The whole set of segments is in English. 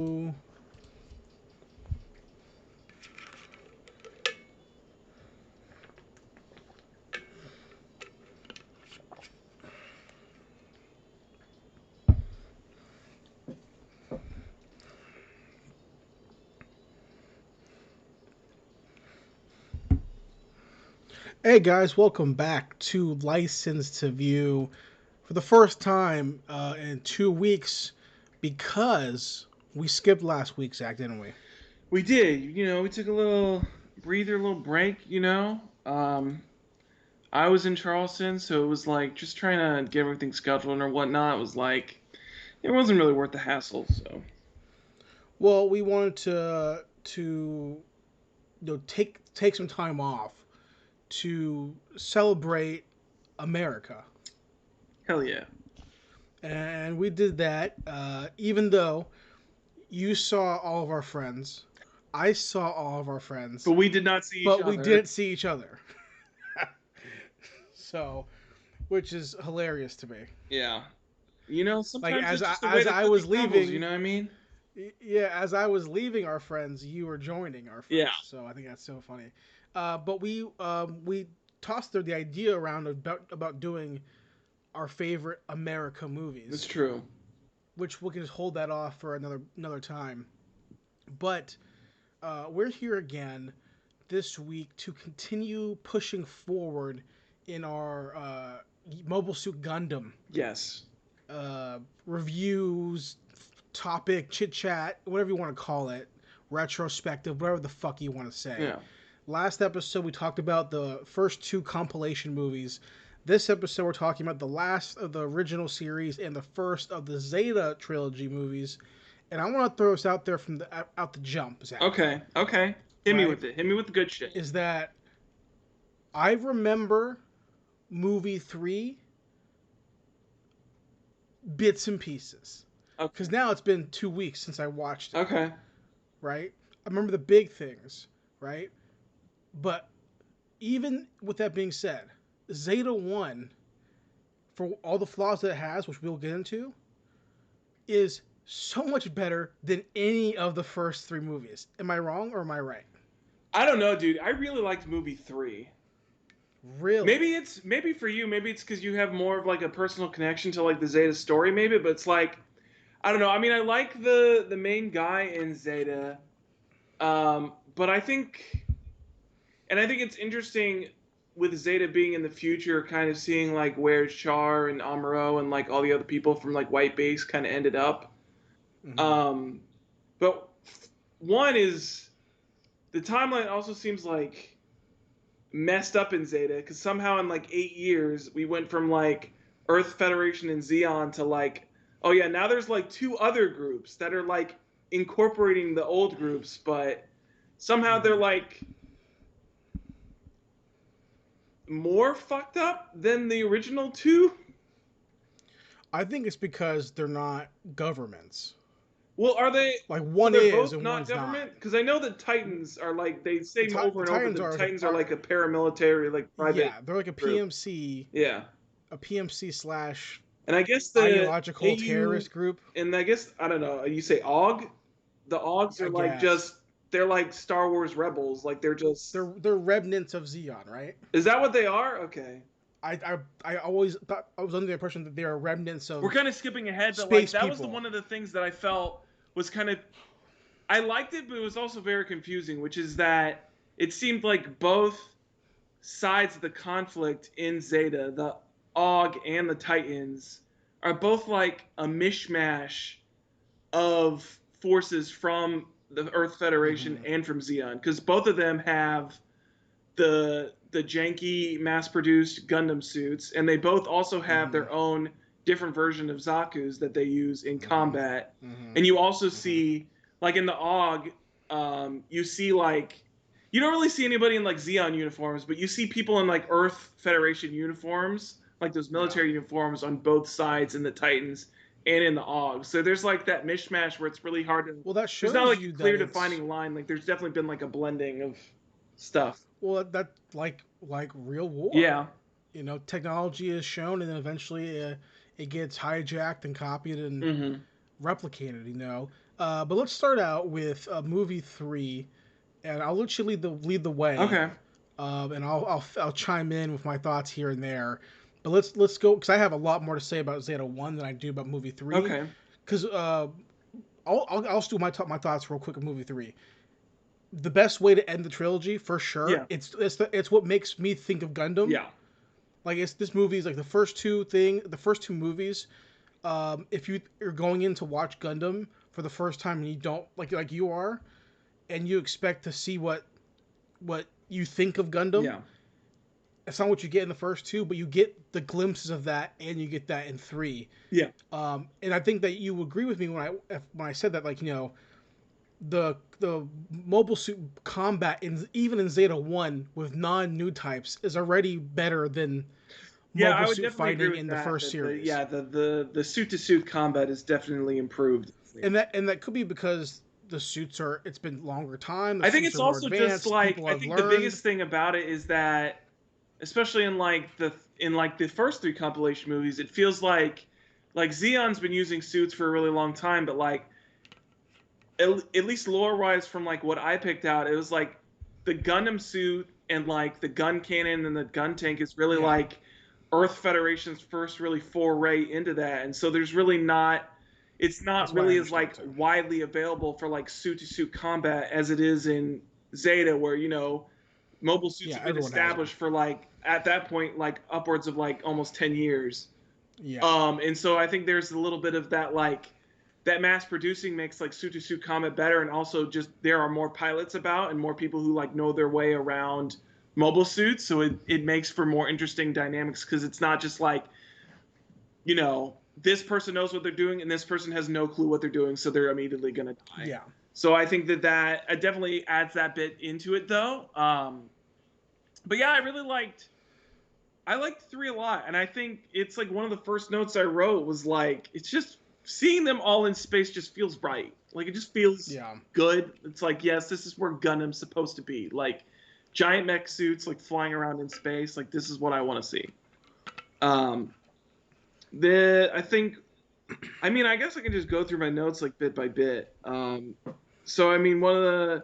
Ooh. Hey guys, welcome back to License to View for the first time in 2 weeks because we skipped last week, Zach, didn't we? We did. We took a little breather, a little break, I was in Charleston, so it was like just trying to get everything scheduled or whatnot. It was like, it wasn't really worth the hassle, so. Well, we wanted to take some time off to celebrate America, Hell yeah. and we did that. Even though you saw all of our friends, I saw all of our friends, But we did not see each but we other. didn't see each other. So, which is hilarious to me. Yeah. Like Sometimes it's just the way the cookie was crumbles, you leaving, know what I mean? yeah, as I was leaving our friends, you were joining our Yeah, friends. So I think that's so funny. But we tossed the idea around about doing our favorite America that's movies, true. which we can just hold that off for another time. But we're here again this week to continue pushing forward in our Mobile Suit Gundam Yes. reviews, topic, chit chat, whatever you want to call it, retrospective, whatever the fuck you want to say. Yeah. Last episode, we talked about the first two compilation movies. This episode, we're talking about the last of the original series and the first of the Zeta trilogy movies. And I want to throw us out there from the out the jump, Zach. Okay. Okay. Hit me Right? with it. Hit me with the good shit. Is that I remember movie three bits and pieces Okay. because now it's been 2 weeks since I watched it. Okay. Right? I remember the big things, right? But even with that being said, Zeta 1, for all the flaws that it has, which we'll get into, is so much better than any of the first three movies. Am I wrong or am I right? I don't know, dude. I really liked movie 3. Really? Maybe for you, maybe it's because you have more of like a personal connection to like the Zeta story, maybe. But it's like I don't know. I mean, I like the main guy in Zeta, but I think it's interesting with Zeta being in the future, kind of seeing like where Char and Amuro and like all the other people from like White Base kind of ended up. Mm-hmm. Um, but one is the timeline also seems like messed up in Zeta because somehow in like 8 years we went from like Earth Federation and Xeon to like, oh yeah, now there's like two other groups that are like incorporating the old groups, but somehow they're Mm-hmm. like more fucked up than the original two. I think it's because they're not governments. Well, are they? Like So one they're is both and not one's not. government? Because I know the Titans are like they say over The and over Titans that the are Titans are like a paramilitary, like private yeah, they're like a group. PMC, Yeah, a PMC slash and I guess the ideological AU, terrorist group. and I guess I don't know. You say AUG? The AUGs I are like guess just they're like Star Wars rebels. Like they're just. they're remnants of Xeon, right? Is that what they are? Okay. I always thought I was under the impression that they are remnants We're of kind of skipping ahead, but like space that was the people. one of the things that I felt was kind of I liked it, but it was also very confusing, which is that it seemed like both sides of the conflict in Zeta, the AUG and the Titans, are both like a mishmash of forces from the Earth Federation Mm-hmm. and from Xeon, because both of them have the janky mass-produced Gundam suits, and they both also have Mm-hmm. their own different version of Zaku's that they use in Mm-hmm. combat. Mm-hmm. And you also Mm-hmm. see, like in the AUG, you see like you don't really see anybody in like Xeon uniforms, but you see people in like Earth Federation uniforms, like those Yeah. military uniforms on both sides in the Titans and in the AUG. So there's like that mishmash where it's really hard to. Well, that There's not shows like a you that clear it's defining line. Like there's definitely been like a blending of stuff. that like real war. Yeah. You know, technology is shown, and then eventually it gets hijacked and copied and Mm-hmm. replicated. You know, But let's start out with movie three, and I'll let you lead the way, Okay. and I'll chime in with my thoughts here and there. But let's go because I have a lot more to say about Zeta one than I do about movie three. Okay. Because I'll just do my thoughts real quick of movie three. The best way to end the trilogy for sure. Yeah. It's what makes me think of Gundam. Yeah. Like it's this movie is like the first two movies. If you're going in to watch Gundam for the first time and you don't like you are, and you expect to see what you think of Gundam, Yeah. it's not what you get in the first two, but you get the glimpses of that, and you get that in three. Yeah. And I think that you agree with me when I said that, like the mobile suit combat even in Zeta one with non-new types is already better than Yeah, mobile I would suit definitely agree fighting with in the that. first That series. the suit to suit combat is definitely improved. And that could be because it's been longer time, the I think suits it's are more also just advanced, like people I have think the learned. biggest thing about it is that, especially in like the first three compilation movies, it feels like Xeon's been using suits for a really long time, but like at least lore wise from like what I picked out, it was like the Gundam suit and like the gun cannon and the gun tank is really Yeah, like Earth Federation's first really foray into that, and so there's really not it's not that's why I really as understand like it too. widely available for like suit to suit combat as it is in Zeta, where mobile suits Yeah, have been everyone has them. established for like at that point like upwards of like almost 10 years. Yeah, And so I think there's a little bit of that like that mass producing makes like suit to suit combat better, and also just there are more pilots about and more people who like know their way around mobile suits, so it makes for more interesting dynamics because it's not just like this person knows what they're doing and this person has no clue what they're doing, so they're immediately gonna die. yeah, So I think that it definitely adds that bit into it though. But yeah, I liked three a lot, and I think it's like one of the first notes I wrote was like, it's just seeing them all in space just feels right. Like it just feels yeah, good. It's like, yes, this is where Gundam's supposed to be. Like giant mech suits, like flying around in space. Like this is what I want to see. Um, the I think, I mean, I guess I can just go through my notes like bit by bit. So I mean, so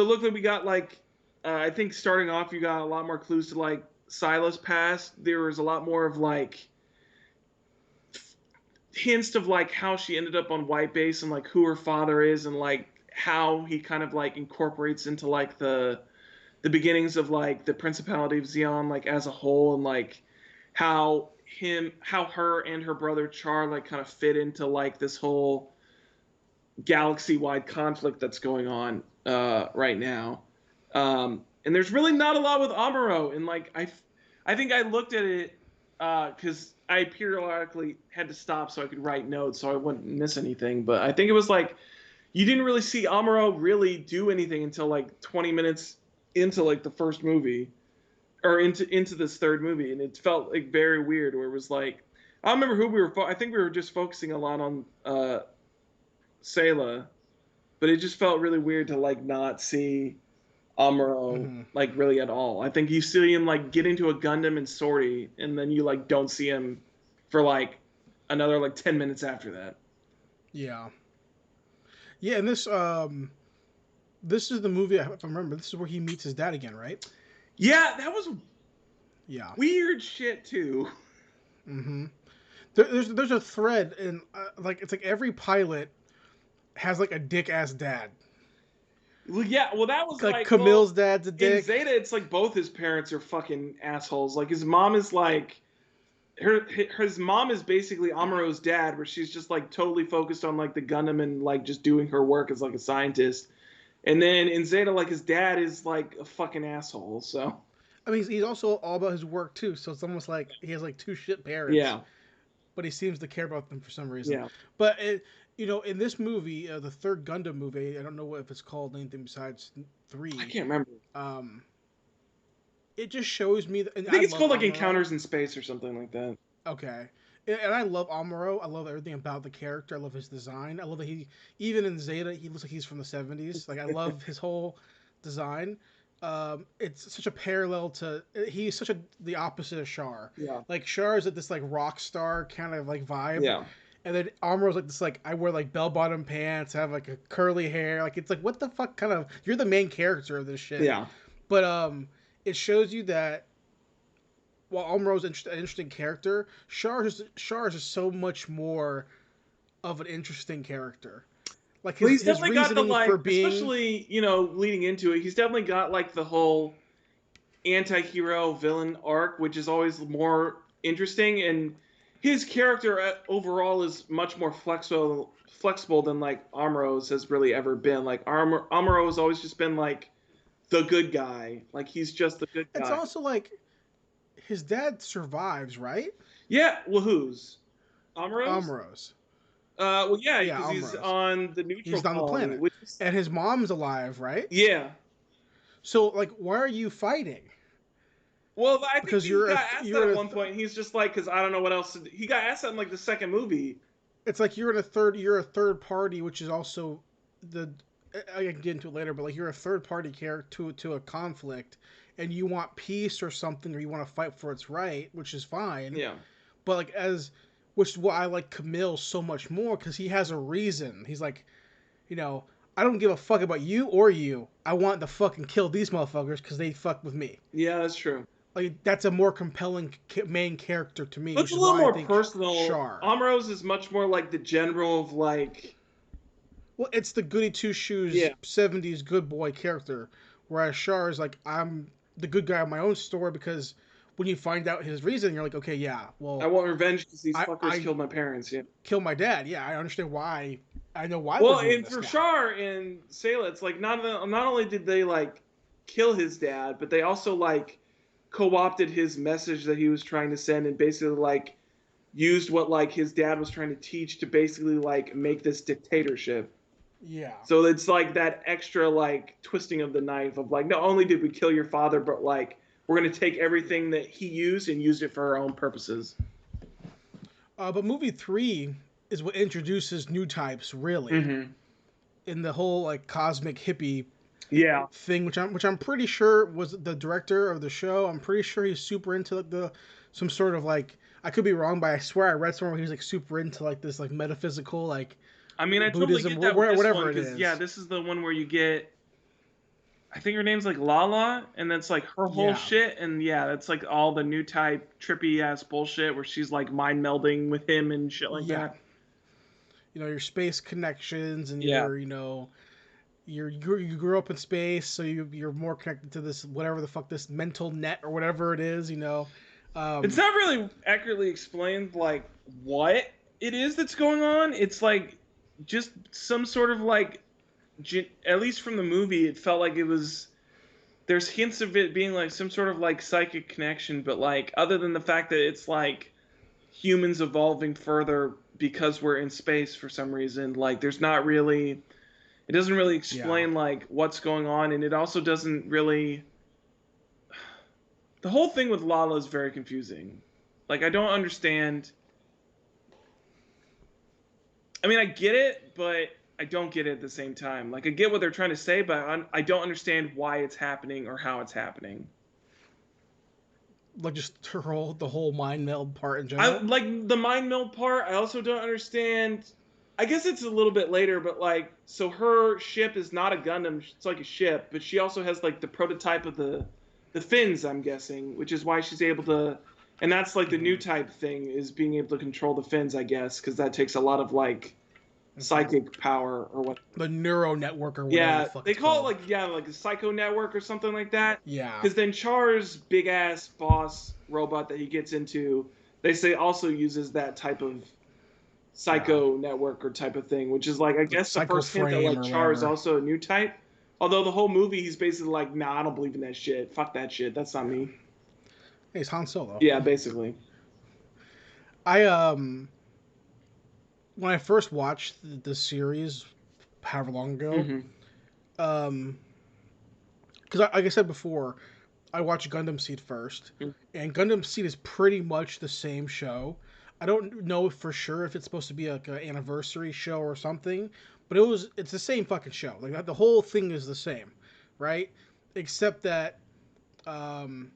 it looked like we got like, I think starting off, you got a lot more clues to like Silas past. There was a lot more of like hints of like how she ended up on White Base and like who her father is and like how he kind of like incorporates into like the beginnings of like the Principality of Xeon like as a whole, and like how her and her brother Char like kind of fit into like this whole galaxy wide conflict that's going on right now. And there's really not a lot with Amuro, and like I think I looked at it because I periodically had to stop so I could write notes so I wouldn't miss anything. But I think it was like you didn't really see Amuro really do anything until like 20 minutes into like the first movie or into this third movie, and it felt like very weird. Where it was like I don't remember who we were. I think we were just focusing a lot on Sayla, but it just felt really weird to like not see Amuro hmm like really at all. I think you see him like get into a Gundam and sortie, and then you like don't see him for like another like 10 minutes after that. yeah, yeah. And this is the movie. If I remember, this is where he meets his dad again, right? Yeah, that was Yeah. weird shit too. hmm there's a thread, and like it's like every pilot has like a dick ass dad. Well, yeah, well that was Like like well Camille's dad's a in dick. Zeta it's like both his parents are fucking assholes. Like his mom is like his mom is basically Amuro's dad, where she's just like totally focused on like the Gundam and like just doing her work as like a scientist. And then in Zeta, like his dad is like a fucking asshole. So I mean, he's also all about his work too. So it's almost like he has like two shit parents, yeah, but he seems to care about them for some reason. yeah, But in this movie, the third Gundam movie, I don't know if it's called anything besides I three. can't remember. Um, it just shows me that, and I I think it's love called like Amuro. Encounters in Space or something like that. Okay. And I love Amuro. I love everything about the character. I love his design. I love that even in Zeta, he looks like he's from the 70s. Like, I love his whole design. It's such a parallel to, he's such the opposite of Char. Yeah, Like, Char is at this, like, rock star kind of, like, vibe. yeah, And then Amuro's like this, like I wear like bell bottom pants, I have like a curly hair, like it's like what the fuck kind of you're the main character of this shit. Yeah. But it shows you that while Amuro's an interesting character, Char's is so much more of an interesting character. Like Well, he's his definitely got the reasoning for like, being. especially leading into it. He's definitely got like the whole anti-hero villain arc, which is always more interesting. And his character overall is much more flexible than like Amuro's has really ever been. Like Amuro has always just been like the good guy. Like he's just the good It's guy. also like his dad survives, right? Yeah. Well, who's Amuro's? Amuro's. Well, yeah, Yeah, because he's Amuro's. on the neutral He's on the colony, planet, which is and his mom's alive, right? yeah. So like, why are you fighting? Well, I think Because he got asked that you're at a one point, and he's just like, because I don't know what else. He got asked that in like the second movie. it's like you're a third party, which is also the I can get into it later, but like you're a third party character to a conflict, and you want peace or something, or you want to fight for its right, which is fine. Yeah. But like which is why I like Camille so much more because he has a reason. He's like, you know, I don't give a fuck about you or you. I want to fucking kill these motherfuckers because they fuck with me. Yeah, that's true. Like that's a more compelling main character to me, But it's which a is little why I more think personal. Char. Ambrose is much more like the general of like, Well, it's the goody two shoes yeah, '70s good boy character, whereas Char is like I'm the good guy of my own story because when you find out his reason, you're like, okay, yeah, I well, want revenge because these fuckers I killed my parents. Yeah. kill my dad. Yeah, I understand why. I know why we're Well, doing and this for now. Char and Sayla, it's like not only did they like kill his dad, but they also like co-opted his message that he was trying to send and basically like used what like his dad was trying to teach to basically like make this dictatorship. Yeah, So it's like that extra like twisting of the knife of like not only did we kill your father, but like we're gonna take everything that he used and use it for our own purposes. but movie 3 is what introduces new types really Mm-hmm. in the whole like cosmic hippie Yeah. thing, which I'm pretty sure was the director of the show. I'm pretty sure he's super into like, the some sort of like I could be wrong, but I swear I read somewhere he was like super into like this like metaphysical like I mean, I totally Buddhism, get that with this one whatever it because yeah, is. this is the one where you get. I think her name's like Lala, and that's like her whole Yeah, shit, and yeah, that's like all the new type trippy ass bullshit where she's like mind melding with him and shit like yeah. that. You know your space connections and Yeah. your you grew up in space, so you're more connected to this whatever the fuck this mental net or whatever it is. It's Um, not really accurately explained like what it is that's going on. It's like just some sort of like at least from the movie it felt like it was there's hints of it being like some sort of like psychic connection, but like other than the fact that it's like humans evolving further because we're in space for some reason, like there's not really it doesn't really yeah. explain like what's going on, and it also doesn't really the whole thing with Lala is very confusing. Like I don't understand. I mean, I get it, but I don't get it at the same time. Like I get what they're trying to say, but I don't understand why it's happening or how it's happening. Like just the whole mind meld part in I general. like the mind meld part. I also don't understand. I guess it's a little bit later, but like, so her ship is not a Gundam. It's like a ship, but she also has like the prototype of the fins. I'm guessing, which is why she's able to. And that's like the new Mm-hmm. type thing is being able to control the fins. I guess because that takes a lot of like Mm-hmm. psychic power or what. The neural network or whatever the Yeah, fuck they it's call it called. like yeah, like a psycho network or something like that. Yeah, Because then Char's big ass boss robot that he gets into, they say also uses that type of yeah. psycho network or type of thing, which is like I The guess the psycho first hint that frame like or Char is whatever. also a new type. Although the whole movie he's basically like, nah, I don't believe in that shit. Fuck that shit. That's not me. Hey, it's Han Solo. Yeah, basically. I when I first watched the series, however long ago, Mm-hmm. um, because like I said before, I watched Gundam Seed first, and Gundam Seed is pretty much the same show. I don't know for sure if it's supposed to be like an anniversary show or something, but it's the same fucking show. Like the whole thing is the same, right? Except that um,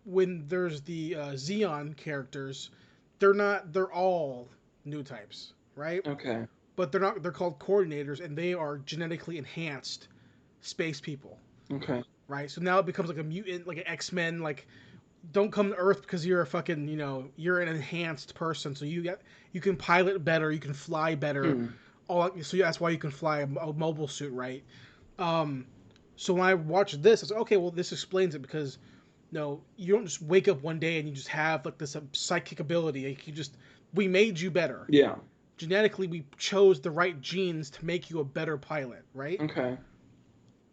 when there's the Xeon characters, they're not. They're all new types, right? Okay. But they're not. They're called coordinators, and they are genetically enhanced space people, Okay. right? So now it becomes like a mutant, like an X-Men. Like, don't come to Earth because you're a fucking, you're an enhanced person. So you can pilot better, you can fly better. Hmm. So that's why you can fly a mobile suit, right? Um, so when I watched this, I was like, okay, well, this explains it because no, you don't just wake up one day and you just have like this psychic ability. Like, we made you better. Yeah. Genetically, we chose the right genes to make you a better pilot, right? Okay.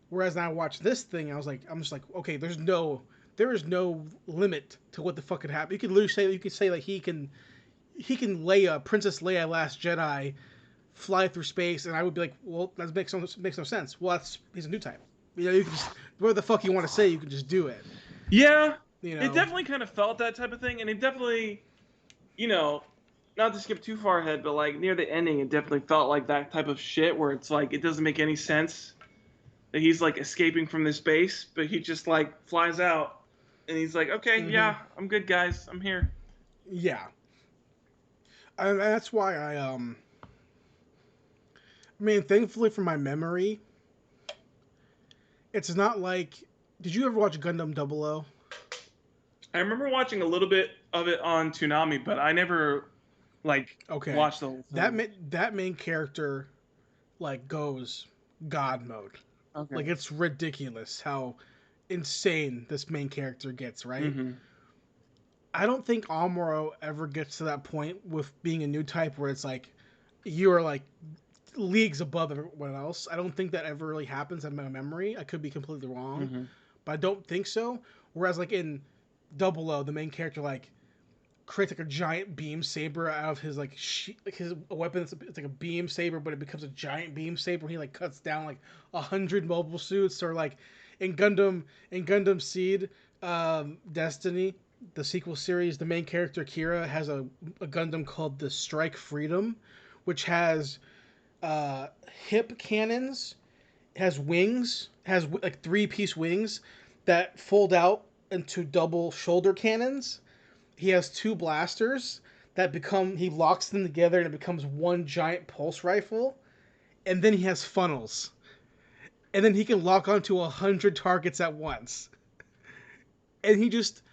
Whereas now I watch this thing, I'm just like, okay, there is no limit to what the fuck could happen. You could say like he can Leia, Princess Leia, Last Jedi, fly through space, and I would be like, well, that makes no sense. Well, he's a new type. You can just whatever the fuck you want to say, you can just do it. Yeah. You It know, definitely kind of felt that type of thing, and it definitely, you know, not to skip too far ahead, but like near the ending, it definitely felt like that type of shit where it's like it doesn't make any sense that he's like escaping from this base, but he just like flies out and he's like, okay, mm-hmm. yeah, I'm good, guys, I'm here. Yeah, and that's why I mean, thankfully for my memory, it's not like. Did you ever watch Gundam 00? I remember watching a little bit of it on Toonami, but I never like Okay, watched the whole thing. that main character like goes God mode. Okay. Like, it's ridiculous how insane this main character gets, right? Mm-hmm. I don't think Amuro ever gets to that point with being a new type where it's like you are like leagues above everyone else. I don't think that ever really happens in my memory. I could be completely wrong, Mm-hmm. but I don't think so. Whereas like in Double O, the main character like creates like a giant beam saber out of his like his weapon. It's like a beam saber, but it becomes a giant beam saber. He like cuts down like 100 mobile suits, or like in Gundam Seed, Destiny, the sequel series. The main character Kira has a Gundam called the Strike Freedom, which has hip cannons, has wings, has like 3-piece wings that fold out into double shoulder cannons. He has 2 blasters that become, he locks them together and it becomes one giant pulse rifle. And then he has funnels. And then he can lock onto 100 targets at once. And he just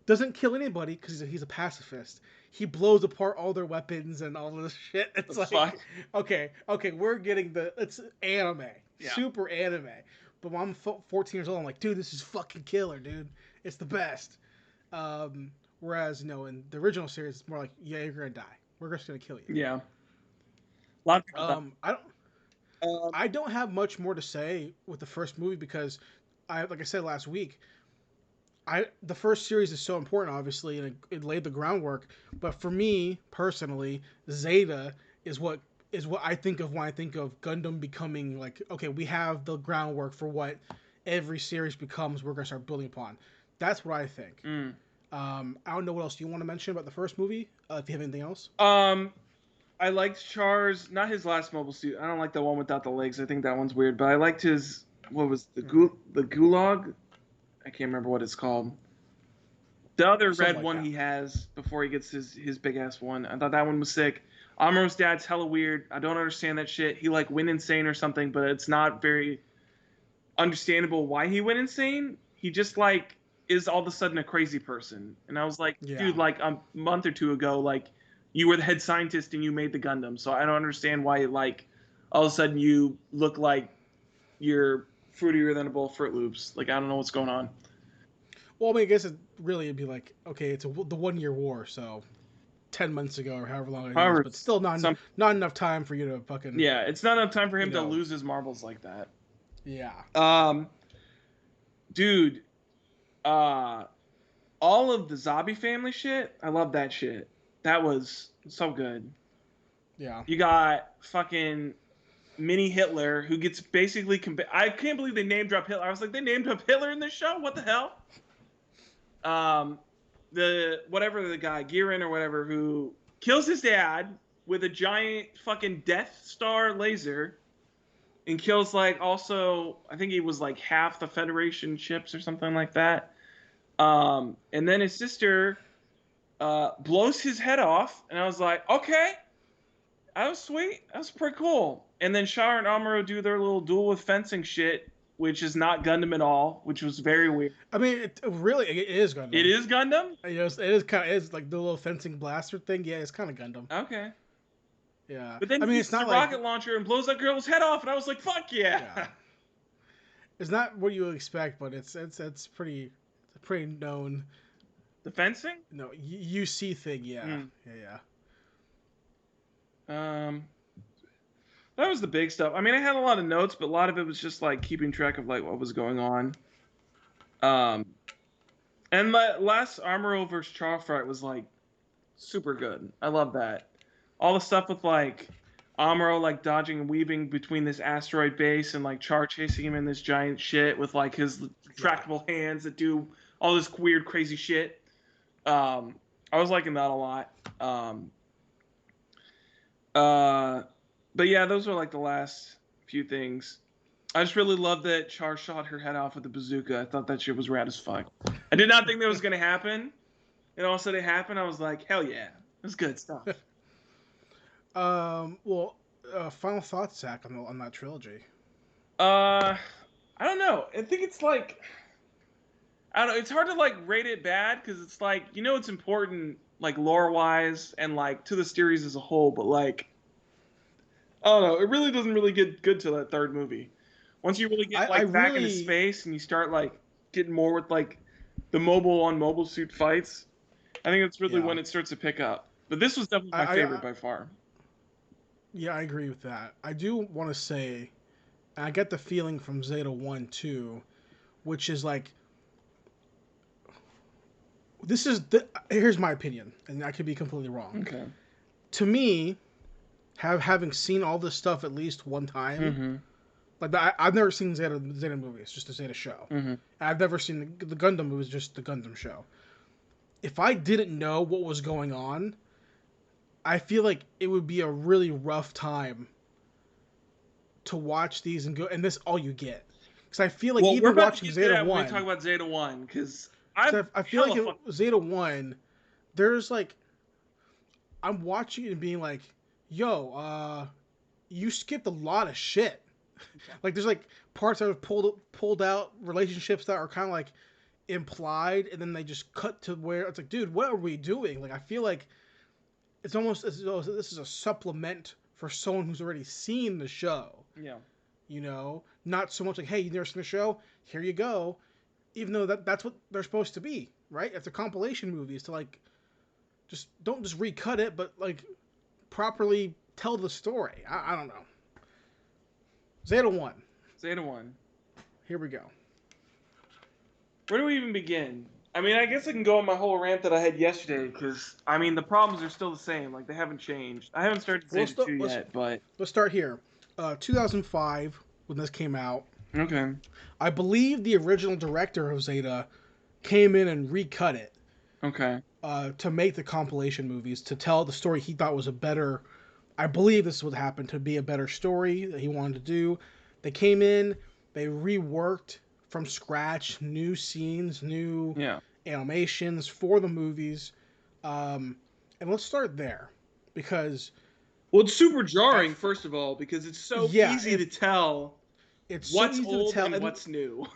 doesn't kill anybody because he's a pacifist. He blows apart all their weapons and all this shit. The It's fuck? like, okay, we're getting it's anime, Yeah. super anime. But when I'm 14 years old, I'm like, dude, this is fucking killer, dude. It's the best. Whereas, in the original series, it's more like, yeah, you're gonna die. We're just gonna kill you. Yeah. A lot of people die. Um, I don't, Um, I don't have much more to say with the first movie because, like I said last week, the first series is so important, obviously, and it laid the groundwork. But for me personally, Zeta is what I think of when I think of Gundam becoming like, okay, we have the groundwork for what every series becomes. We're gonna start building upon. That's what I think. mm. I don't know what else you want to mention about the first movie. If you have anything else. um, I liked Char's, not his last mobile suit. I don't like the one without the legs. I think that one's weird. But I liked his, what was the gulag? I can't remember what it's called. The other Something red like one that. he has before he gets his big ass one. I thought that one was sick. Amuro's dad's hella weird. I don't understand that shit. He like went insane or something, but it's not very understandable why he went insane. He just like is all of a sudden a crazy person. And I was like, Yeah. dude, like a month or two ago, like you were the head scientist and you made the Gundam. So I don't understand why like all of a sudden you look like you're fruitier than a bowl of Fruit Loops. Like I don't know what's going on. Well, I mean, I guess it'd be like, okay, the 1 year war, so 10 months ago or however long it is, However, but still some not enough time for you to fucking yeah, it's not enough time for you him to know, lose his marbles like that. yeah. Um, dude, uh, all of the zombie family shit, I love that shit. That was so good. Yeah. You got fucking mini Hitler who gets basically. I can't believe they name drop Hitler. I was like, they named drop Hitler in this show. What the hell? Um, the whatever the guy Girin or whatever who kills his dad with a giant fucking Death Star laser and kills like also I think he was like half the Federation ships or something like that. And then his sister blows his head off, and I was like, okay, that was sweet. That was pretty cool. And then Char and Amuro do their little duel with fencing shit, which is not Gundam at all, which was very weird. I mean, it is It Gundam. is Gundam? You know, it is kind of is like the little fencing blaster thing. Yeah, it's kind of Gundam. Okay. Yeah, But then I he mean, it's uses a not like rocket launcher and blows that girl's head off, and I was like, fuck yeah. yeah. It's not what you would expect, but it's pretty known. The fencing? No, UC thing. Yeah, yeah. That was the big stuff. I mean, I had a lot of notes, but a lot of it was just like keeping track of like what was going on. And the last Armoro versus Char fight was like super good. I love that. All the stuff with like Amuro like dodging and weaving between this asteroid base and like Char chasing him in this giant shit with like his retractable hands that do all this weird crazy shit. I was liking that a lot. But yeah, those were like the last few things. I just really love that Char shot her head off with a bazooka. I thought that shit was rad as fuck. I did not think that was gonna happen, and all of a sudden it happened. I was like, hell yeah, that's good stuff. Well, final thoughts, Zach, on that trilogy. I don't know. I think it's like, I don't know. It's hard to like rate it bad because it's like, you know, it's important like lore wise and like to the series as a whole, but like, I don't know. It really doesn't really get good to that third movie. Once you really get like back into space and you start like getting more with like the mobile suit fights, I think that's really when it starts to pick up. But this was definitely my favorite by far. Yeah, I agree with that. I do want to say, and I get the feeling from Zeta 1 too, which is like, here's my opinion, and I could be completely wrong. Okay. To me, having seen all this stuff at least one time, like I've never seen Zeta movies, just the Zeta show. I've never seen the Gundam movies, just the Gundam show. If I didn't know what was going on, I feel like it would be a really rough time to watch these and go, and this all you get. Because I feel like even watching Zeta 1, when we talk about Zeta 1, because I feel like Zeta 1, there's like, I'm watching it and being like, yo, you skipped a lot of shit. Like there's like parts that are pulled out, relationships that are kind of like implied, and then they just cut to where it's like, dude, what are we doing? Like I feel like it's almost as though this is a supplement for someone who's already seen the show. Yeah. You know, not so much like, hey, you never seen the show? Here you go. Even though that's what they're supposed to be, right? It's a compilation movie. It's to like, don't just recut it, but like properly tell the story. I don't know. Zeta 1. Zeta 1. Here we go. Where do we even begin? I mean, I guess I can go on my whole rant that I had yesterday, because, I mean, the problems are still the same. Like, they haven't changed. I haven't started Zeta 2 yet, but... Let's start here. 2005, when this came out. Okay. I believe the original director of Zeta came in and recut it. Okay. To make the compilation movies, to tell the story he thought was a better... I believe this would happen to be a better story that he wanted to do. They came in, they reworked from scratch, new scenes, new animations for the movies. And let's start there. Because... Well, it's super jarring, first of all, because it's so easy to tell what's old and what's new.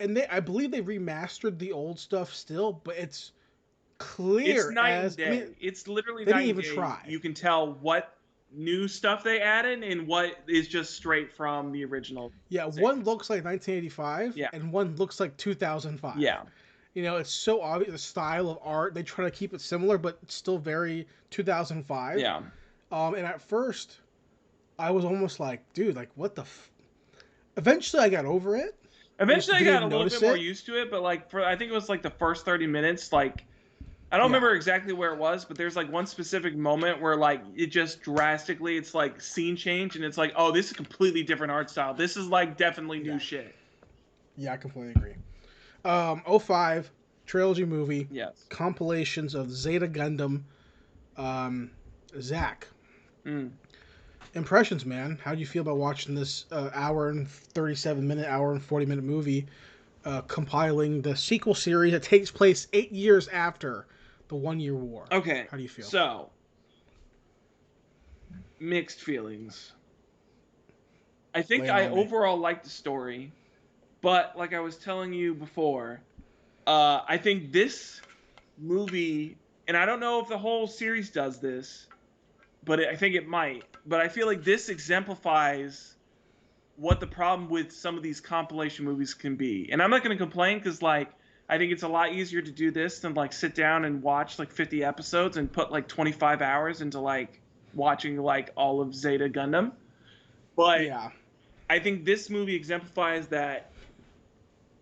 And I believe they remastered the old stuff still, but it's clear it's night and day. I mean, it's literally they night didn't and even day. try. You can tell what new stuff they added and what is just straight from the original. Yeah, one looks like 1985, and one looks like 2005. Yeah. You know, it's so obvious, the style of art, they try to keep it similar, but it's still very 2005. Yeah. And at first, I was almost like, dude, like, what the Eventually, I got over it. Eventually, I got a little bit more used to it, but, like, I think it was, like, the first 30 minutes, like, I don't remember exactly where it was, but there's, like, one specific moment where, like, it just drastically, it's, like, scene change, and it's like, oh, this is a completely different art style. This is, like, definitely new shit. Yeah, I completely agree. 05, trilogy movie. Yes. Compilations of Zeta Gundam. Zach. Impressions, man. How do you feel about watching this hour and 37-minute, hour and 40-minute movie compiling the sequel series that takes place 8 years after the 1 Year War. Okay, How do you feel? so mixed feelings. I think Lay it I on me. overall liked the story, but like I was telling you before, I think this movie, and I don't know if the whole series does this, but I think it might. But I feel like this exemplifies what the problem with some of these compilation movies can be. And I'm not going to complain because like I think it's a lot easier to do this than like sit down and watch like 50 episodes and put like 25 hours into like watching like all of Zeta Gundam. But Yeah. I think this movie exemplifies that,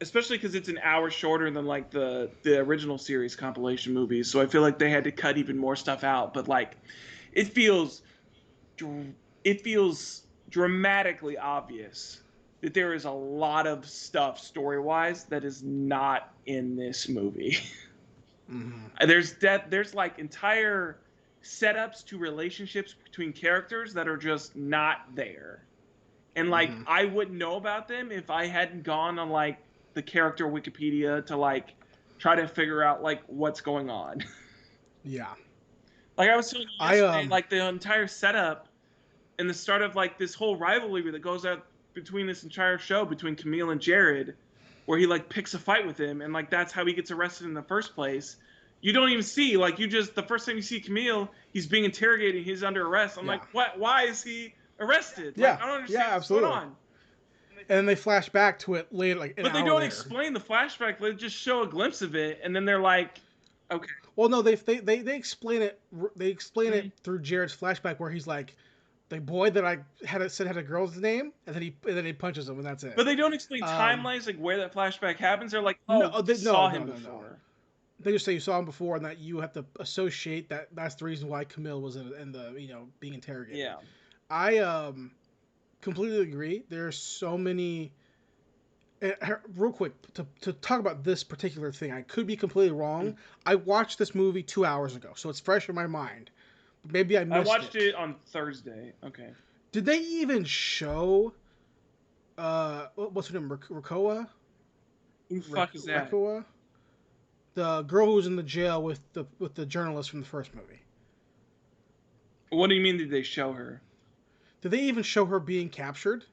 especially because it's an hour shorter than like the original series compilation movies. So I feel like they had to cut even more stuff out. But like, it feels it feels dramatically obvious that there is a lot of stuff story wise that is not in this movie. Mm-hmm. There's like entire setups to relationships between characters that are just not there. And like Mm-hmm. I wouldn't know about them if I hadn't gone on like the character Wikipedia to like try to figure out like what's going on. Yeah. Like I was telling you I yesterday, like the entire setup and the start of like this whole rivalry that goes out between this entire show between Camille and Jared, where he like picks a fight with him and like that's how he gets arrested in the first place. You don't even see like you just the first time you see Camille, he's being interrogated, he's under arrest. I'm Yeah. like, what? Why is he arrested? Like Yeah. I don't Yeah. understand what's going Absolutely. on. And then they flash back to it later, like an But they hour don't later. explain the flashback. They just show a glimpse of it, and then they're like, okay. Well, no, they explain it. They explain Mm-hmm. it through Jared's flashback, where he's like, the boy that I had a girl's name, and then he punches him, and that's it. But they don't explain Um, timelines, like where that flashback happens. They're like, oh, no, you saw no, him no, no. before. They just say you saw him before, and that you have to associate that. That's the reason why Camille was in the being interrogated. Yeah. I completely agree. There's so many. Real quick, to talk about this particular thing, I could be completely wrong. Mm. I watched this movie 2 hours ago, so it's fresh in my mind. Maybe I missed it. I watched it on Thursday. Okay. Did they even show? What's her name? Rakoa? Who the fuck is that? Rakoa? The girl who was in the jail with the journalist from the first movie. What do you mean? Did they show her? Did they even show her being captured?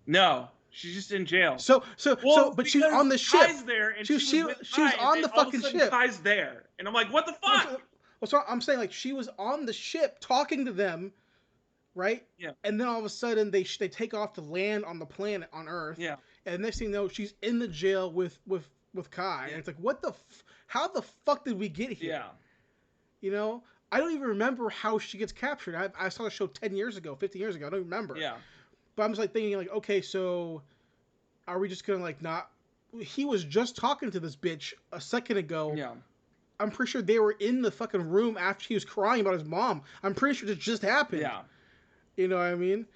No, she's just in jail. But she's on the ship. Kai's there, and she was on the fucking ship. Kai's there, and I'm like, what the fuck? So I'm saying, like, she was on the ship talking to them, right? Yeah. And then all of a sudden they take off to land on the planet on Earth. Yeah. And next thing you know, she's in the jail with Kai, and it's like, what the? How the fuck did we get here? Yeah. You know, I don't even remember how she gets captured. I saw the show 10 years ago, 15 years ago. I don't remember. Yeah. But I'm just like thinking, like, okay, so are we just gonna like not? He was just talking to this bitch a second ago. Yeah. I'm pretty sure they were in the fucking room after he was crying about his mom. I'm pretty sure this just happened. Yeah. You know what I mean?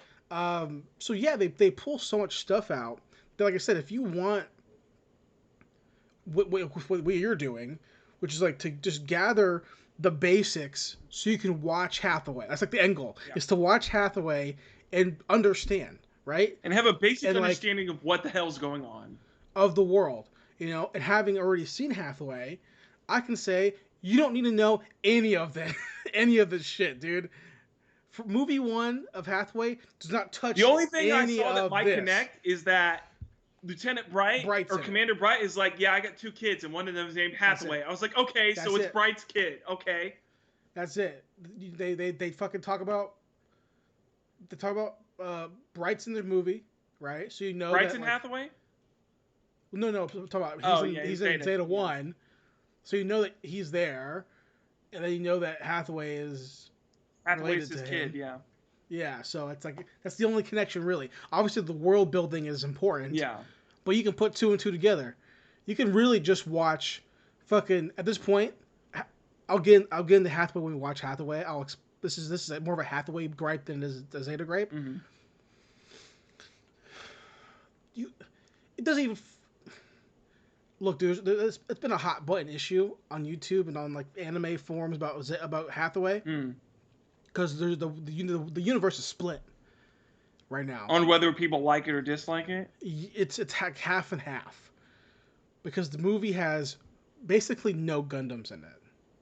So yeah, they pull so much stuff out that, like I said, if you want what you're doing, which is like to just gather the basics so you can watch Hathaway. That's like the end goal, is to watch Hathaway and understand, right? And have a basic And, like, understanding of what the hell's going on. of the world, and having already seen Hathaway, I can say you don't need to know any of that, any of this shit, dude. For movie 1 of Hathaway does not touch. The only thing I any saw that of might this. connect is that Lieutenant Bright or Commander Bright is like, yeah, I got 2 kids, and one of them is named Hathaway. I was like, okay, so it's Bright's kid. Okay. That's it. They fucking talk about. They talk about Bright's in the movie, right? So you know Bright's that, in like, Hathaway. No, talk about he's in Zeta 1, yeah. So you know that he's there, and then you know that Hathaway is Hathaway's related his to kid. him. Yeah. Yeah, so it's like that's the only connection really. Obviously, the world building is important. Yeah. But you can put 2 and 2 together. You can really just watch, fucking at this point. I'll get into Hathaway when we watch Hathaway. This is more of a Hathaway gripe than it is a Zeta gripe. Mm-hmm. It doesn't even look, dude. It's been a hot button issue on YouTube and on like anime forums about Hathaway. Because there's the universe is split right now on whether people like it or dislike it. It's half and half, because the movie has basically no Gundams in it.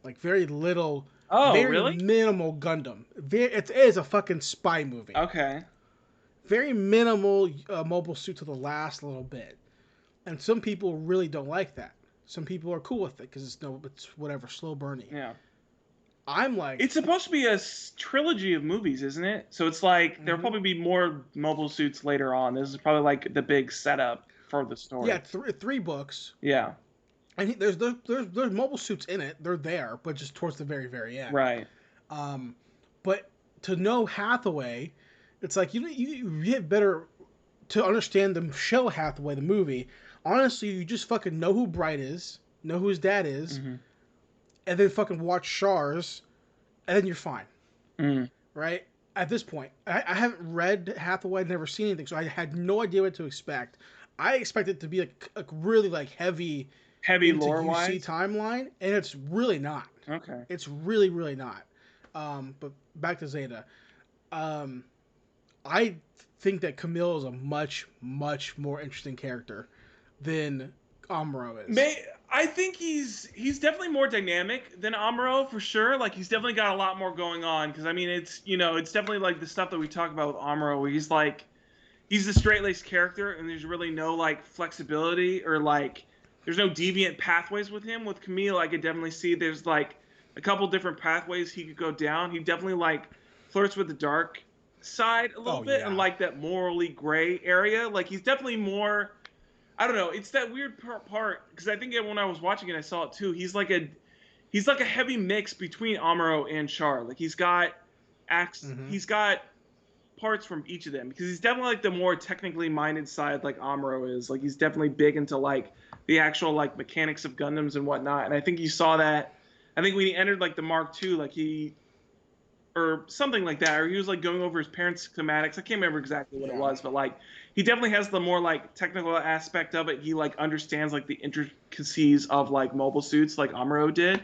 Like very little, Oh, very really? minimal Gundam. It is a fucking spy movie. Okay. Very minimal mobile suit to the last little bit, and some people really don't like that. Some people are cool with it because it's whatever, slow burny. Yeah. I'm like, It's supposed to be a trilogy of movies, isn't it? So it's like there'll mm-hmm. probably be more mobile suits later on. This is probably like the big setup for the Yeah, story. three books, Yeah. and there's mobile suits in it. They're there, but just towards the very end. Right. Um, but to know Hathaway, it's like you get better to understand the show Hathaway, the movie. Honestly, you just fucking know who Bright is, know who his dad is, Mm-hmm. and then fucking watch Char's, and then you're fine, Mm. right? At this point, I haven't read Hathaway, I've never seen anything, so I had no idea what to expect. I expected it to be like a really like heavy Heavy into lore UC wise. timeline, and it's really not. Okay. It's really not. But back to Zeta. Um, I think that Camille is a much more interesting character than Amuro is. I think he's definitely more dynamic than Amuro for sure. Like he's definitely got a lot more going on because I mean it's definitely like the stuff that we talk about with Amuro where he's the straight laced character and there's really no like flexibility or like there's no deviant pathways with him. With Camille, I could definitely see there's like a couple different pathways he could go down. He definitely like flirts with the dark side a little bit Yeah. and like that morally gray area. Like he's definitely more. I don't know. It's that weird part because I think when I was watching it, I saw it too. He's like a heavy mix between Amuro and Char. Like he's got he's got parts from each of them because he's definitely like the more technically minded side, like Amuro is. Like he's definitely big into like the actual like mechanics of Gundams and whatnot. And I think you saw that. I think when he entered like the Mark II, like he or something like that, or he was like going over his parents' schematics. I can't remember exactly what it was, but like he definitely has the more like technical aspect of it. He like understands like the intricacies of like mobile suits, like Amuro did.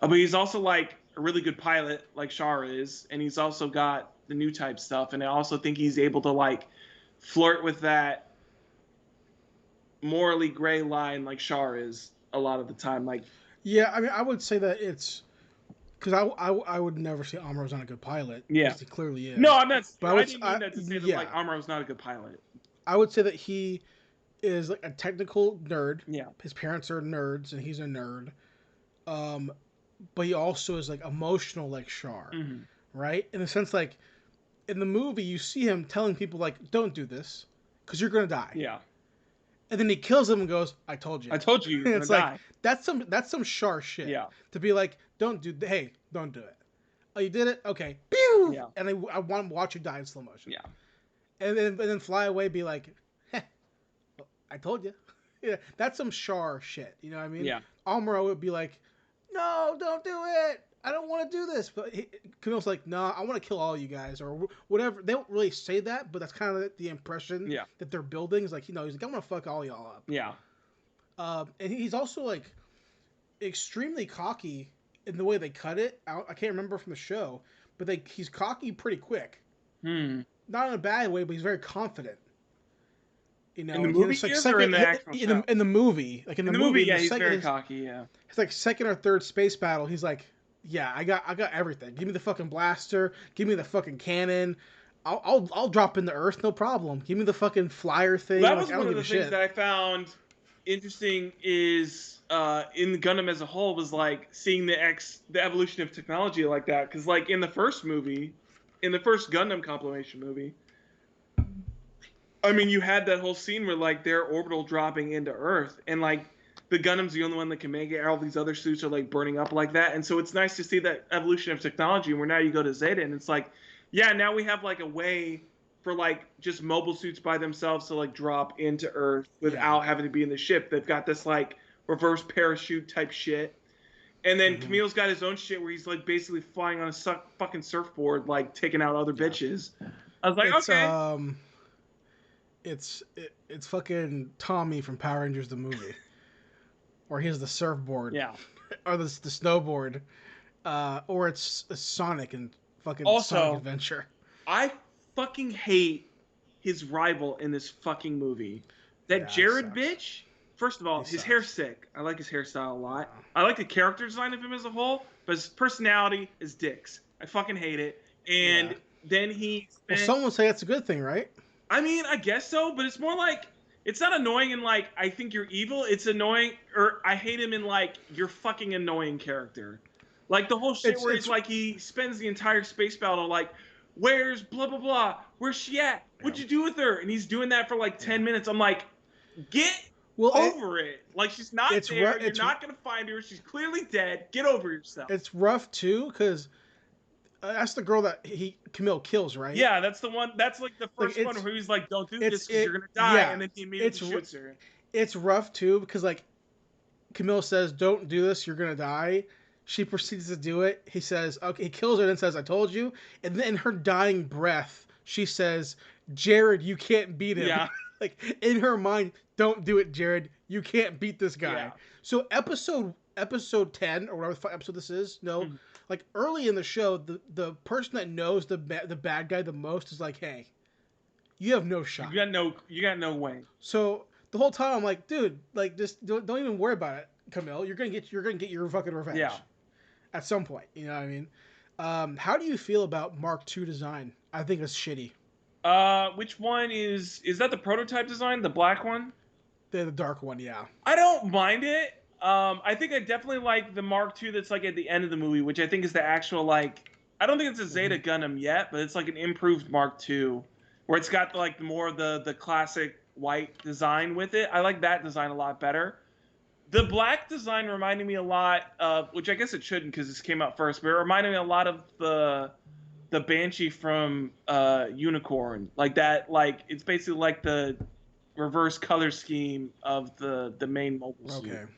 But he's also like a really good pilot, like Char is, and he's also got the new type stuff. And I also think he's able to like flirt with that morally gray line, like Char is a lot of the time. Like, yeah, I mean, I would say that it's because I would never say Amuro's not a good pilot. yeah, Because he clearly is. no, I'm not. But I didn't mean that to say that yeah, like Amuro's not a good pilot. I would say that he is like a technical nerd. Yeah. His parents are nerds, and he's a nerd. But he also is like emotional, like Char, right? In the sense, like in the movie, you see him telling people like, "Don't do this, because you're gonna die." Yeah. And then he kills him and goes, "I told you." I told you. You're it's gonna like die. that's some Char shit. Yeah. To be like, don't do. Hey, don't do it. Oh, you did it. Okay. Pew! Yeah. And I want to watch you die in slow motion. Yeah. And then fly away, be like, heh, well, I told you. Yeah, that's some Char shit. You know what I mean? Yeah. Amuro would be like, no, don't do it. I don't want to do this. But Camille's like, no, I want to kill all you guys or whatever. They don't really say that, but that's kind of the impression that they're building. Is like, he's like, I'm gonna fuck all y'all up. Yeah. And he's also like extremely cocky in the way they cut it. I can't remember from the show, but he's cocky pretty quick. Not in a bad way, but he's very confident. You know, in the movie, like or in the actual show? In the movie, like in the movie, yeah, he's very cocky. Yeah, it's like second or third space battle. He's like, yeah, I got everything. Give me the fucking blaster. Give me the fucking cannon. I'll drop into Earth, no problem. Give me the fucking flyer thing. That was one of the things that I found interesting. Is in Gundam as a whole was like seeing the evolution of technology like that. Because like in the first movie, in the first Gundam compilation movie, I mean, you had that whole scene where like they're orbital dropping into Earth, and like the Gundam's the only one that can make it. All these other suits are like burning up like that, and so it's nice to see that evolution of technology. Where now you go to Zeta, and it's like, yeah, now we have like a way for like just mobile suits by themselves to like drop into Earth without having to be in the ship. They've got this like reverse parachute type shit, and then Camille's got his own shit where he's like basically flying on a fucking surfboard, like taking out other bitches. I was like, okay. It's fucking Tommy from Power Rangers the movie, or he has the surfboard, or the snowboard, or it's Sonic and fucking Sonic Adventure. I fucking hate his rival in this fucking movie. That Jared bitch. First of all, his hair's sick. I like his hairstyle a lot. I like the character design of him as a whole, but his personality is dicks. I fucking hate it. Yeah. And then he Well, spent. some would say that's a good thing, right? I mean, I guess so, but it's more like it's not annoying in like I think you're evil. It's annoying, or I hate him in like you're fucking annoying character. Like the whole shit It's where he's it's like he spends the entire space battle like, where's blah blah blah? Where's she at? yeah. What'd you do with her? And he's doing that for like 10 minutes. I'm like, get Well, over it. Like she's not it's there. You're it's not gonna find her. She's clearly dead. Get over yourself. it's rough too because that's the girl that Camille kills, right? Yeah, that's the one. That's like the Like first one where he's like, "Don't do this because it you're gonna die," yeah. and then he immediately It's shoots her. it's rough too because like Camille says, "Don't do this. You're gonna die." She proceeds to do it. He says, "Okay." He kills her and says, "I told you." And then in her dying breath, she says, "Jared, you can't beat him." Yeah. Like in her mind, "Don't do it, Jared. You can't beat this guy." Yeah. So episode 10 or whatever episode this is, no, like early in the show, the person that knows the bad guy the most is like, "Hey, you have no shot." You got no way. So the whole time I'm like, dude, like just don't even worry about it, Camille. You're gonna get your fucking revenge. Yeah. At some point, you know what I mean? How do you feel about Mark II design? I think it's shitty. Which one is that the prototype design, the black one? The dark one, yeah. I don't mind it. I think I definitely like the Mark II that's like at the end of the movie, which I think is the actual like. I don't think it's a Zeta Gundam yet, but it's like an improved Mark II, where it's got like more of the classic white design with it. I like that design a lot better. The black design reminded me a lot of, which I guess it shouldn't because this came out first, but it reminded me a lot of the Banshee from Unicorn, like that. Like it's basically like the reverse color scheme of the main mobile suit.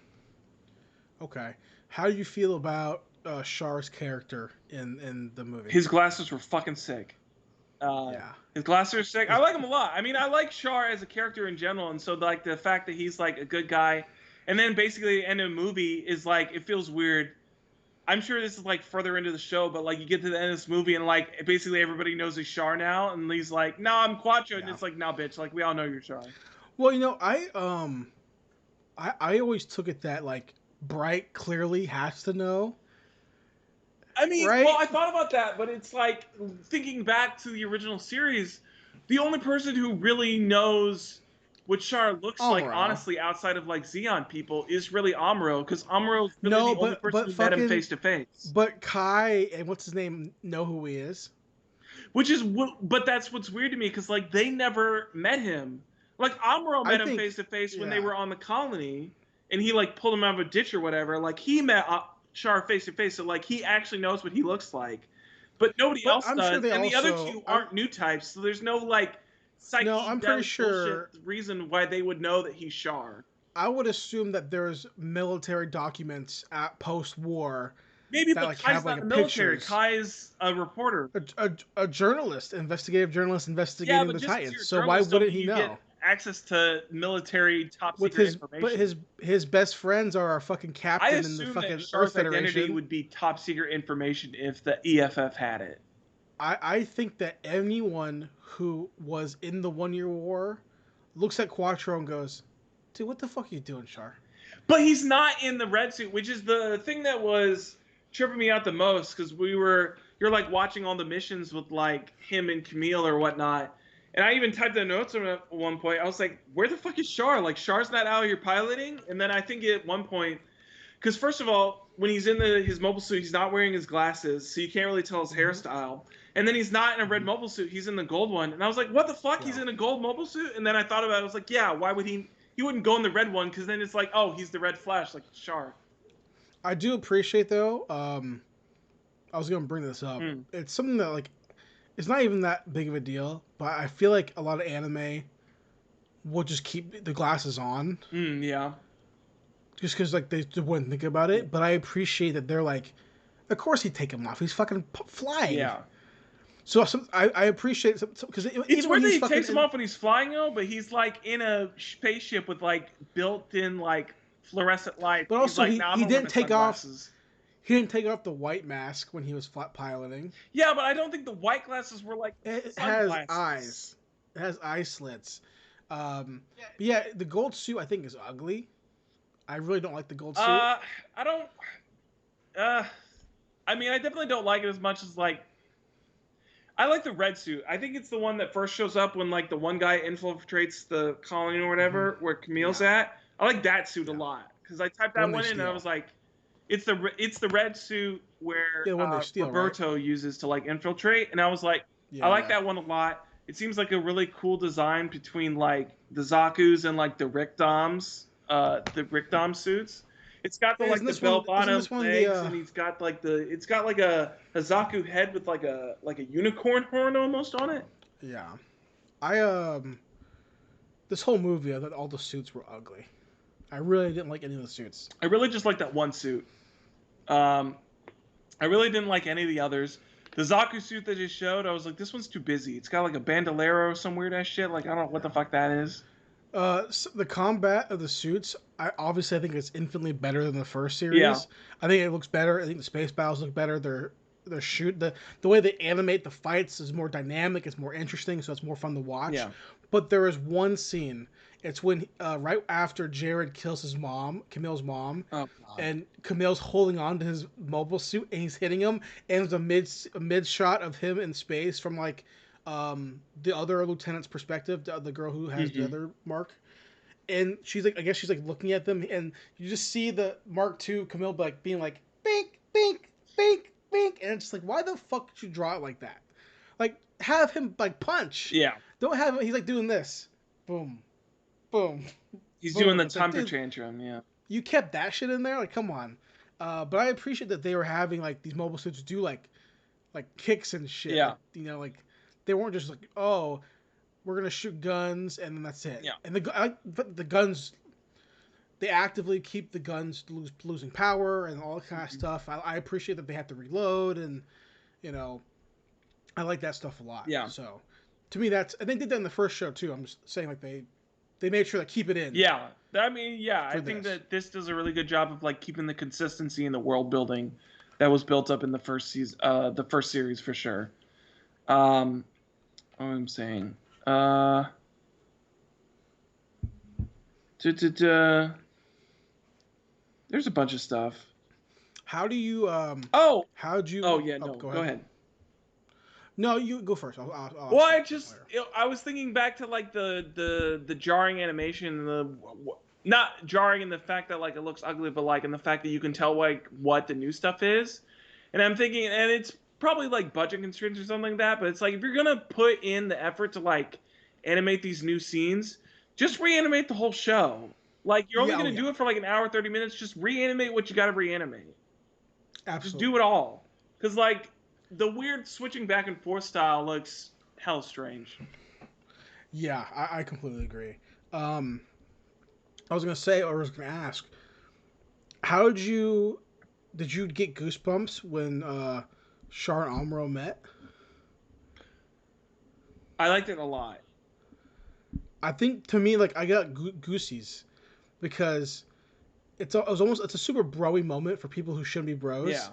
Okay. How do you feel about Char's character in the movie? His glasses were fucking sick. Yeah. His glasses are sick. I like him a lot. I mean, I like Char as a character in general, and so like the fact that he's like a good guy, and then basically the end of the movie is like it feels weird. I'm sure this is like further into the show, but like you get to the end of this movie and like basically everybody knows he's Char now, and he's like, "No, I'm Quattro," and it's like, "No, bitch, like we all know you're Char." Well, you know, I always took it that like Bright clearly has to know. I mean, Right? well, I thought about that, but it's like thinking back to the original series, the only person who really knows what Char looks like, Amuro. honestly, outside of like Xeon people, is really Amuro, because Amuro's really No, the only person who met him face to face. But Kai and what's his name know who he is. But that's what's weird to me, because like they never met him. Like Amuro met him face to face when they were on the colony, and he like pulled him out of a ditch or whatever. Like he met Char face to face, so like he actually knows what he looks like, but nobody else does. Sure and the other two aren't new types, so there's no like psyche. No, I'm pretty sure reason why they would know that he's Char. I would assume that there's military documents at post-war. Maybe, but like, Kai's not the military. Kai's a reporter, a journalist, investigative journalist investigating the Titans. So why wouldn't he know? Get access to military top secret information. But his best friends are our fucking captain in the fucking Earth Federation. Identity would be top secret information if the EFF had it. I think that anyone who was in the 1 Year War looks at Quattro and goes, "Dude, what the fuck are you doing, Char?" But he's not in the red suit, which is the thing that was tripping me out the most, because you're like watching all the missions with like him and Camille or whatnot, and I even typed in notes at one point. I was like, where the fuck is Char? Like Char's not out here piloting. And then I think at one point, because first of all, when he's in his mobile suit, he's not wearing his glasses, so you can't really tell his hairstyle. And then he's not in a red mobile suit, he's in the gold one. And I was like, what the fuck? Yeah. He's in a gold mobile suit? And then I thought about it, I was like, yeah, why would he wouldn't go in the red one, because then it's like, oh, he's the red Flash, like Char. I do appreciate, though, I was going to bring this up. It's something that, like, it's not even that big of a deal, but I feel like a lot of anime will just keep the glasses on. Yeah. Just because, like, they wouldn't think about it. But I appreciate that they're like, of course he'd take them off. He's fucking flying. Yeah. So I appreciate it, because it's weird that he takes them off when he's flying, though, but he's like in a spaceship with like built-in like fluorescent lights. But also, like, he didn't take off. He didn't take off the white mask when he was piloting. Yeah, but I don't think the white glasses were like. It has eyes. It has eye slits. But yeah, the gold suit I think is ugly. I really don't like the gold suit. I don't. I mean, I definitely don't like it as much as like I like the red suit. I think it's the one that first shows up when like the one guy infiltrates the colony or Mm-hmm. whatever where Camille's Yeah, at. I like that suit a yeah. lot because I typed The that one they one in and I steal. was like, it's the red suit where Yeah, the one they steal, right? Roberto uses to like infiltrate, and I was like, I Yeah, like yeah. that one a lot. It seems like a really cool design between like the Zaku's and like the Rickdom suits. It's got the Yeah, like isn't the this bell one? Isn't bottom this one the? legs, and he's got like it's got like a Zaku head with like a unicorn horn almost on it. Yeah. I This whole movie, I thought all the suits were ugly. I really didn't like any of the suits. I really just like that one suit. Um, I really didn't like any of the others. The Zaku suit that just showed, I was like, this one's too busy. It's got like a bandolero or some weird ass shit. Like I don't know what the fuck that is. The combat of the suits, I think it's infinitely better than the first Yeah, series. I think it looks better. I think the space battles look better. Their shoot the way they animate the fights is more dynamic. It's more interesting, so it's more fun to watch. yeah. But there is one scene. It's when right after Jared kills his mom, Camille's mom, Oh god. and Camille's holding on to his mobile suit and he's hitting him, and it's a mid shot of him in space from like the other lieutenant's perspective, the girl who has the Mm-hmm. other mark, and she's like, I guess she's like looking at them, and you just see the Mark II Camille like being like bink bink bink bink, and it's just like, why the fuck did you draw it like that? Like have him like punch. Yeah, Don't have him. He's like doing this, boom, boom, he's doing boom. the It's like, temper dude, tantrum. Yeah, you kept that shit in there. Like, come on. But I appreciate that they were having like these mobile suits do like kicks and shit. yeah, Like, like they weren't just like, oh, we're gonna shoot guns and then that's it. yeah, And but the guns, they actively keep the guns losing power and all that kind of mm-hmm. stuff. I appreciate that they have to reload, and you know I like that stuff a lot. Yeah, So to me, that's, and they did that in the first show too. I'm just saying, like, they made sure to keep it in yeah. I mean, yeah. I for think this. that this does a really good job of like keeping the consistency in the world building that was built up in the first season, the first series for sure. Um, what I'm saying. Da. There's a bunch of stuff. How do you Oh, how'd oh you yeah, oh, no, go go ahead. ahead. No, you go first. I'll Well, ask you just later. I was thinking back to like the jarring animation, not jarring in the fact that like it looks ugly, but like in the fact that you can tell like what the new stuff is. And I'm thinking, and it's probably like budget constraints or something like that, but it's like if you're gonna put in the effort to like animate these new scenes, just reanimate the whole show. Like you're only Yeah, oh gonna yeah, do it for like an hour, 30 minutes. Just reanimate what you gotta reanimate. Just do absolutely. it all. Because like the weird switching back and forth style looks hell strange. Yeah, I completely agree. Um, I was gonna say, or I was gonna ask, how did you get goosebumps when Char and Amuro met? I liked it a lot. I think to me, like, I got goosies because it's a super broy moment for people who shouldn't be Yeah. bros,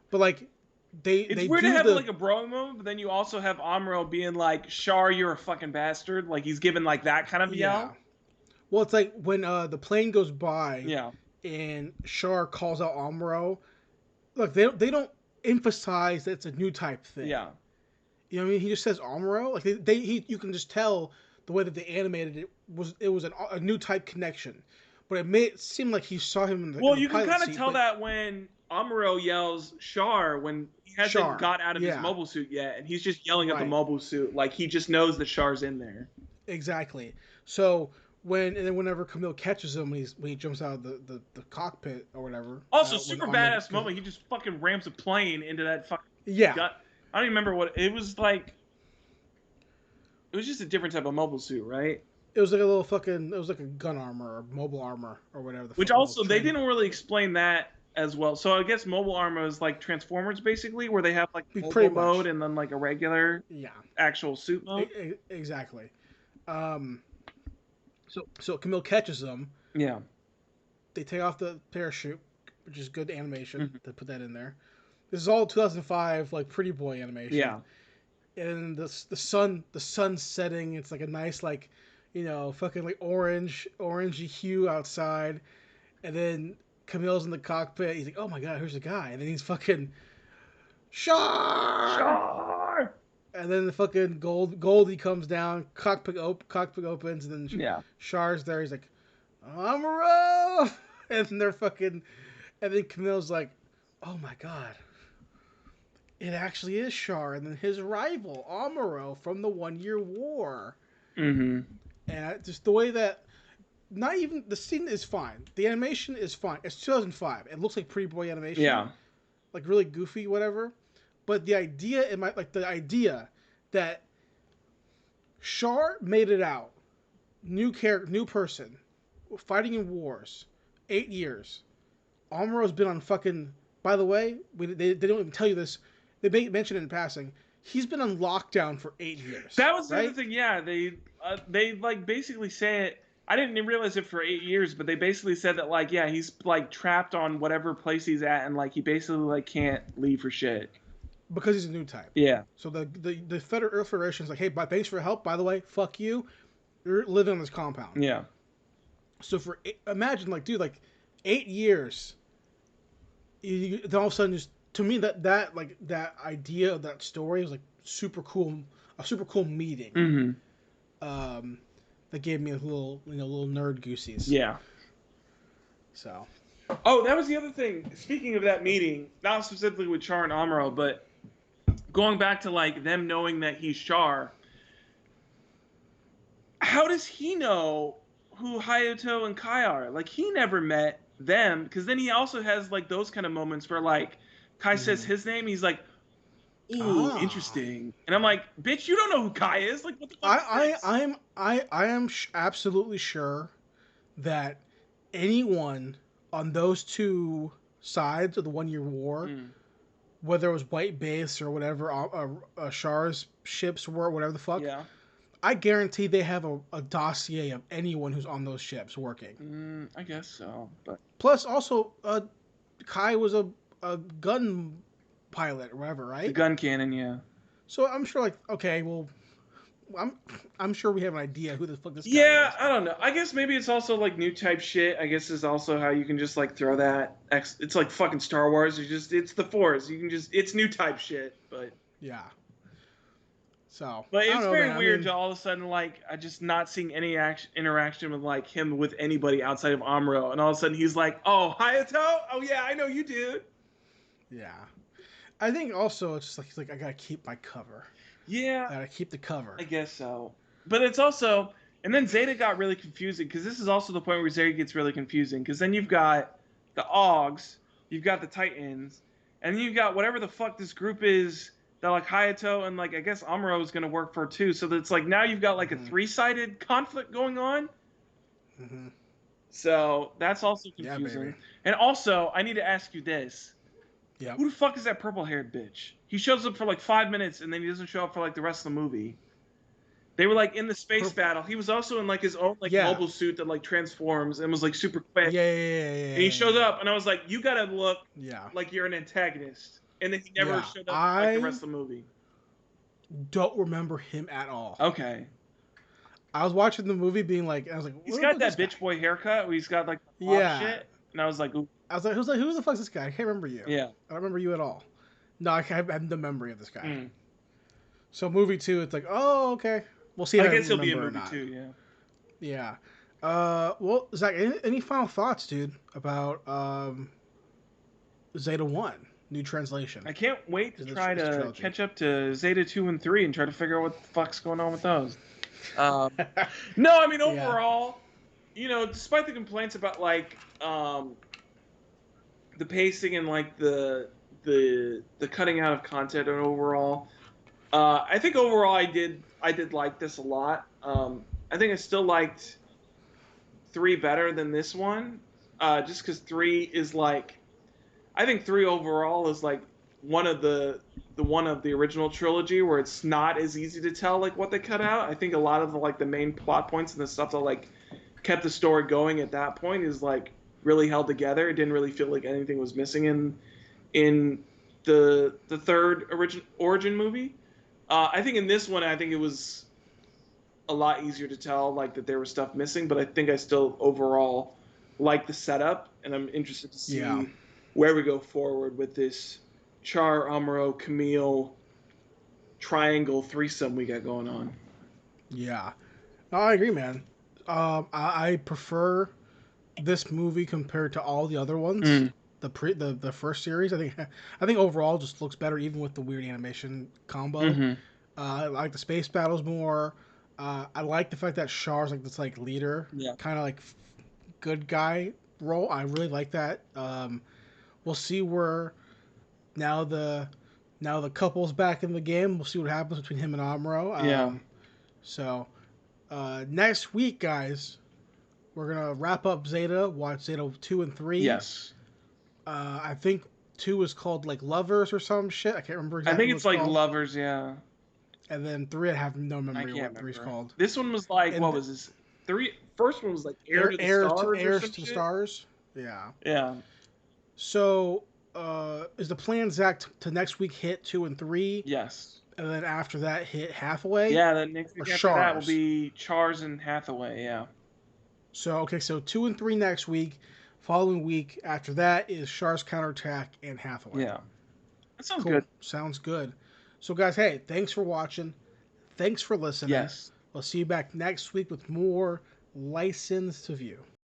but like It's they weird to do have the like a bro moment, but then you also have Amuro being like, Char, you're a fucking bastard. Like he's giving like that kind of yeah. yell. Well, it's like when the plane goes by Yeah. and Char calls out Amuro. Look, they don't emphasize that it's a new type thing. Yeah. You know what I mean? He just says Amuro. Like you can just tell the way that they animated it was a new type connection, but it made it seem like he saw him in Well, the you can pilot kind of seat. tell But that when Amuro yells Char when he hasn't Char, got out of his yeah, mobile suit yet, and he's just yelling at the right, mobile suit. Like he just knows that Char's in there. exactly. So whenever Camille catches him when he jumps out of the cockpit or whatever, Also, when super Amuro badass moment. He just fucking ramps a plane into that fucking yeah, gut. I don't even remember what it was like. It was just a different type of mobile suit, right? it was like a little fucking, it was like a gun armor or mobile armor or whatever the Which fuck, little also they trim. didn't really explain that as well. So I guess mobile armor is like Transformers basically, where they have like Pretty mobile mode much, and then like a regular yeah, actual suit mode. exactly. Um, so Camille catches them. Yeah. They take off the parachute, which is good animation Mhm. to put that in there. This is all 2005 like pretty boy animation, Yeah. and the sun setting. It's like a nice like, fucking like orangey hue outside, and then Camille's in the cockpit. He's like, oh my god, here's a guy, and then he's fucking Char! Char! And then the fucking Goldie comes down, cockpit opens, and then Yeah. Char's there. He's like, Amuro! And then they're fucking, and then Camille's like, oh my god, it actually is Char, and then his rival Amuro from the 1 Year War. Mm-hmm. And just the way that, not even the scene is fine, the animation is fine. It's 2005. It looks like pretty boy animation. Yeah. Like really goofy, whatever. But the idea in my the idea that Char made it out, new character, new person, fighting in wars, 8 years. Amuro's been on fucking. By the way, they don't even tell you this. They mention it in passing. He's been on lockdown for 8 years. That was the right? other thing. Yeah, they like basically say it. I didn't even realize it for 8 years, but they basically said that like yeah, he's like trapped on whatever place he's at, and like he basically like can't leave for shit. Because he's a new type. Yeah. So the Federal Earth Federation is like, hey, thanks for your help. By the way, fuck you. You're living on this compound. Yeah. So imagine like, dude, like 8 years. Then all of a sudden, just to me that like that idea of that story was like super cool, a super cool meeting. Mm-hmm. That gave me a little little nerd goosies. Yeah. So. Oh, that was the other thing. Speaking of that meeting, not specifically with Char and Amuro, but going back to like them knowing that he's Char. How does he know who Hayato and Kai are? Like he never met them, because then he also has like those kind of moments where like Kai says his name, he's like, ooh, interesting, and I'm like, bitch, you don't know who Kai is. Like, what the fuck? I am absolutely sure that anyone on those two sides of the 1 Year War, whether it was White Base or whatever, Char's ships were, whatever the fuck. Yeah. I guarantee they have a dossier of anyone who's on those ships working. I guess so, but plus also Kai was a gun pilot or whatever, right? The gun cannon, yeah. So I'm sure, like, okay, well, I'm sure we have an idea who the fuck this guy Yeah, is. I don't know. I guess maybe it's also like new type shit. I guess is also how you can just like throw that. It's like fucking Star Wars. It's the Force. You can just it's new type shit, but yeah. So, but it's very man. weird to all of a sudden like I just not seeing any interaction with like him with anybody outside of Amuro, and all of a sudden he's like, "Oh, Hayato? Oh yeah, I know you, dude." Yeah, I think also it's just like he's like, I gotta keep my cover. Yeah, I gotta keep the cover. I guess so. But it's also, and then Zeta got really confusing, because this is also the point where Zeta gets really confusing, because then you've got the Augs, you've got the Titans, and then you've got whatever the fuck this group is that like Hayato and like I guess Amuro is gonna work for too. So it's like now you've got like a three-sided conflict going on. So that's also confusing. Yeah, and also, I need to ask you this. Yeah. Who the fuck is that purple-haired bitch? He shows up for like 5 minutes and then he doesn't show up for like the rest of the movie. They were like in the space battle. He was also in like his own like mobile suit that like transforms and was like super quick. Yeah. And he showed up and I was like, you gotta look like you're an antagonist. And then he never showed up for like the rest of the movie. Don't remember him at all. Okay. I was watching the movie being like, I was like, he's got that bitch boy haircut where he's got like shit. And I was like, ooh. I was like, who the fuck is this guy? I can't remember you. Yeah. I don't remember you at all. No, I have no memory of this guy. So movie 2, it's like, oh, okay. We'll see. I guess he'll be in movie 2, yeah. Yeah. Well, Zach, any final thoughts, dude, about Zeta 1, new translation? I can't wait to try to catch up to Zeta 2 and 3 and try to figure out what the fuck's going on with those. No, I mean, overall, you know, despite the complaints about, like, the pacing and, like, the cutting out of content and overall, I think overall I did like this a lot. I think I still liked 3 better than this one, just because 3 is like, I think 3 overall is like one of the original trilogy where it's not as easy to tell like what they cut out. I think a lot of the like the main plot points and the stuff that like kept the story going at that point is like really held together. It didn't really feel like anything was missing in the third origin movie. I think in this one, I think it was a lot easier to tell like that there was stuff missing, but I think I still overall like the setup, and I'm interested to see where we go forward with this Char, Amuro, Camille triangle threesome we got going on. Yeah, no, I agree, man. I prefer this movie compared to all the other ones. Mm. The first series, I think overall just looks better, even with the weird animation combo. Mm-hmm. I like the space battles more. I like the fact that Char's like this like leader, Yeah. kind of like good guy role. I really like that. We'll see where now the now the couple's back in the game. We'll see what happens between him and Amuro. Yeah. So next week, guys, we're gonna wrap up Zeta. Watch Zeta 2 and 3. Yes. I think 2 is called like Lovers or some shit. I can't remember I exactly think what it's it's like called. Lovers, yeah. And then 3, I have no I memory of can't what 3's remember. called. This one was like, what And was this? First one was like Heir to the Stars or Heirs some to the shit. Stars. Yeah. Yeah. So is the plan, Zach, to next week hit 2 and 3, Yes. and then after that hit Hathaway Yeah, the next or week after that will Shars? be Char's and Hathaway, yeah. So okay, so 2 and 3 next week. Following week after that is Char's Counterattack and Hathaway. Yeah. That sounds Cool. good. Sounds good. So guys, hey, thanks for watching. Thanks for listening. Yes. We'll see you back next week with more License to View.